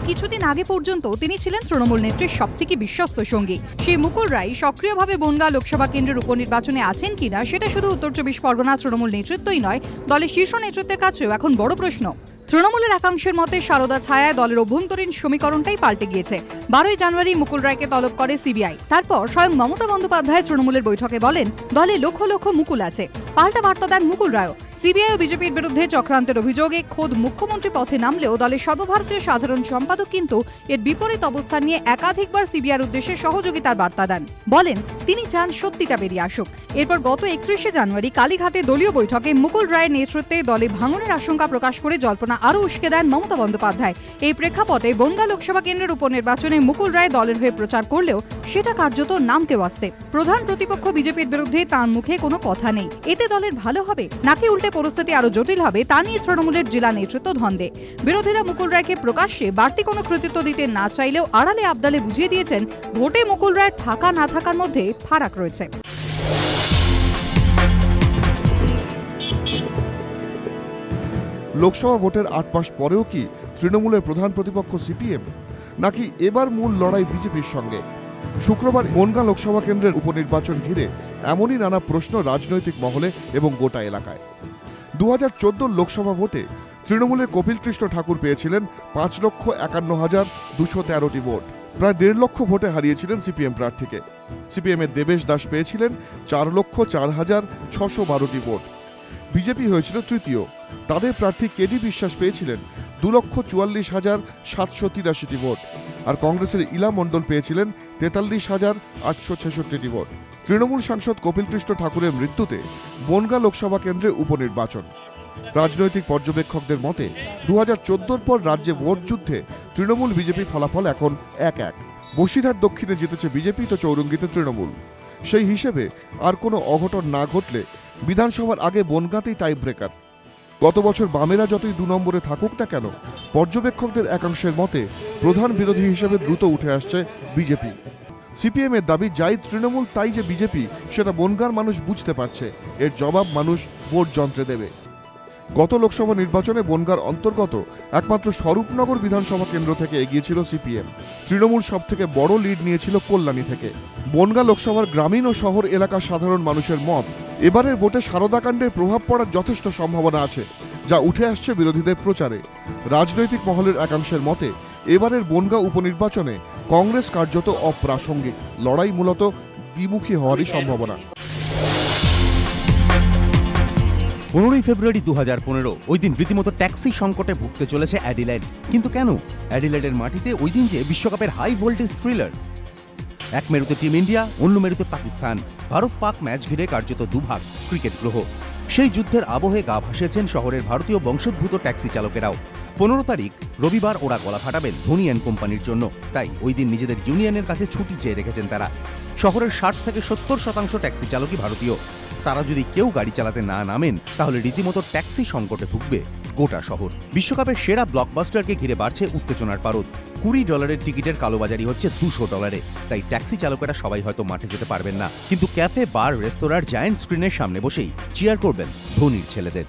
কিছুদিন আগে পর্যন্ত তিনি ছিলেন তৃণমূল নেত্রীর সবথেকে বিশ্বস্ত সঙ্গী। সেই মুকুল রায় সক্রিয়ভাবে বনগাঁ লোকসভা কেন্দ্রের উপনির্বাচনে আছেন কিনা সেটা শুধু উত্তর চব্বিশ পরগনা তৃণমূল নেতৃত্বই নয়, দলের শীর্ষ নেতৃত্বের কাছেও এখন বড় প্রশ্ন। তৃণমূলের একাংশের মতে সারদা ছায়ায় দলের অভ্যন্তরীণ সমীকরণটাই পাল্টে গিয়েছে। 12 জানুয়ারি মুকুল রায়কে তলব করে সিবিআই। তারপর স্বয়ং মমতা বন্দ্যোপাধ্যায় তৃণমূলের বৈঠকে বলেন, দলে লক্ষ লক্ষ মুকুল আছে। পাল্টা বার্তা দেন মুকুল রায়ও। সিবিআই ও বিজেপির বিরুদ্ধে চক্রান্তের অভিযোগে খোদ মুখ্যমন্ত্রী পথে নামলেও দলের সর্বভারতীয় সাধারণ সম্পাদক কিন্তু এর বিপরীত অবস্থান নিয়ে একাধিকবার সিবিআইর উদ্দেশ্যে সহযোগিতার বার্তা দেন। বলেন তিনি চান সত্যিটা বেরিয়ে আসুক। এরপর গত 31শে জানুয়ারি কালীঘাটে দলীয় বৈঠকে মুকুল রায়ের নেতৃত্বে দলে ভাঙনের আশঙ্কা প্রকাশ করে জল্পনা আরও উস্কে দেন মমতা বন্দ্যোপাধ্যায়। এই প্রেক্ষাপটে বনগাঁ লোকসভা কেন্দ্রের উপনির্বাচনে মুকুল রায় দলের হয়ে প্রচার করলেও সেটা কার্যত নামতেও আসতে। প্রধান প্রতিপক্ষ বিজেপির বিরুদ্ধে তাঁর মুখে কোনো কথা নেই। এতে দলের ভালো হবে নাকি উল্টে পরিস্থিতি আরো জটিল হবে তা নিয়ে তৃণমূলের জেলা নেতৃত্ব ধন্দে। বিরোধীরা মুকুল রায়কে প্রকাশ্যে বাড়তি কোনো কৃতিত্ব দিতে না চাইলেও আড়ালে আবডালে বুঝিয়ে দিয়েছেন ভোটে মুকুল রায়ের থাকা না থাকার মধ্যে ফারাক রয়েছে। লোকসভা ভোটের 8 মাস পরেও কি তৃণমূলের প্রধান প্রতিপক্ষ সিপিএম, নাকি এবার মূল লড়াই বিজেপির সঙ্গে? শুক্রবার বনগাঁ লোকসভা কেন্দ্রের উপনির্বাচন ঘিরে এমনই নানা প্রশ্ন রাজনৈতিক মহলে এবং গোটা এলাকায়। 2014 লোকসভা ভোটে তৃণমূলের কপিল কৃষ্ণ ঠাকুর পেয়েছিলেন 5,51,213টি ভোট। প্রায় 1.5 লক্ষ ভোটে হারিয়েছিলেন সিপিএম প্রার্থীকে। সিপিএমের দেবেশ দাস পেয়েছিলেন 4,04,612টি ভোট। বিজেপি হয়েছিল তৃতীয়। তাদের প্রার্থী কেডি বিশ্বাস পেয়েছিলেন 2,44,783টি ভোট। আর কংগ্রেসের ইলা মণ্ডল পেয়েছিলেন 43,866টি ভোট। তৃণমূল সাংসদ কপিল কৃষ্ণ ঠাকুরের মৃত্যুতে বনগাঁ লোকসভা কেন্দ্রে উপনির্বাচন। রাজনৈতিক পর্যবেক্ষকদের মতে 2014 পর রাজ্যে ভোট যুদ্ধে তৃণমূল বিজেপি ফলাফল এখন 1-1। বসিরহাট দক্ষিণে জিতেছে বিজেপি, তো চৌরঙ্গিতে তৃণমূল। সেই হিসেবে আর কোনো অঘটন না ঘটলে বিধানসভার আগে বনগাঁতেই টাই ব্রেকার। গত বছর বামেরা যতই 2 নম্বরে থাকুক না কেন, পর্যবেক্ষকদের একাংশের মতে প্রধান বিরোধী হিসেবে দ্রুত উঠে আসছে বিজেপি। সিপিএম এর দাবি, যাই তৃণমূল তাই যে বিজেপি সেটা বনগাঁর মানুষ বুঝতে পারছে, এর জবাব মানুষ ভোট যন্ত্রে দেবে। গত লোকসভা নির্বাচনে বনগাঁর অন্তর্গত একমাত্র স্বরূপনগর বিধানসভা কেন্দ্র থেকে এগিয়েছিল সিপিএম। তৃণমূল সবথেকে বড় লিড নিয়েছিল কল্যাণী থেকে। বনগাঁ লোকসভার গ্রামীণ ও শহর এলাকার সাধারণ মানুষের মত, এবারের ভোটে সারদাকাণ্ডের প্রভাব পড়ার যথেষ্ট সম্ভাবনা আছে, যা উঠে আসছে বিরোধীদের প্রচারে। রাজনৈতিক মহলের একাংশের মতে এবারের বনগাঁ উপনির্বাচনে কংগ্রেস কার্যত অপ্রাসঙ্গিক, লড়াই মূলত দ্বিমুখী হওয়ারই সম্ভাবনা। 15 ফেব্রুয়ারি 2015 ওই দিন রীতিমতো ট্যাক্সি সংকটে ভুগতে চলেছে অ্যাডিলেড। কিন্তু কেন? অ্যাডিলেডের মাটিতে ওই দিন যে বিশ্বকাপের হাই ভোল্টেজ থ্রিলার। এক মেরুতে টিম ইন্ডিয়া, অন্য মেরুতে পাকিস্তান। ভারত পাক ম্যাচ ঘিরে কার্যত দুভাগ ক্রিকেট গ্রহ। সেই যুদ্ধের আবহে গা ভাসিয়েছেন শহরের ভারতীয় বংশোদ্ভূত ট্যাক্সি চালকেরাও। 15 তারিখ রবিবার ওরা গলা ফাটাবেন ধোনি অ্যান্ড কোম্পানির জন্য। তাই ওই দিন নিজেদের ইউনিয়নের কাছে ছুটি চেয়ে রেখেছেন তারা। শহরের 60 থেকে 70% ট্যাক্সি চালকই ভারতীয়। তারা যদি কেউ গাড়ি চালাতে না নামেন তাহলে রীতিমতো ট্যাক্সি সংকটে ভুগবে গোটা শহর। বিশ্বকাপের সেরা ব্লকবাস্টারকে ঘিরে বাড়ছে উত্তেজনার পারদ। $20 টিকিটের কালোবাজারি হচ্ছে $200। তাই ট্যাক্সি চালকেরা সবাই হয়তো মাঠে যেতে পারবেন না, কিন্তু ক্যাফে, বার, রেস্তোরাঁর জায়ান্ট স্ক্রিনের সামনে বসেই চিয়ার করবেন ধোনির ছেলেদের।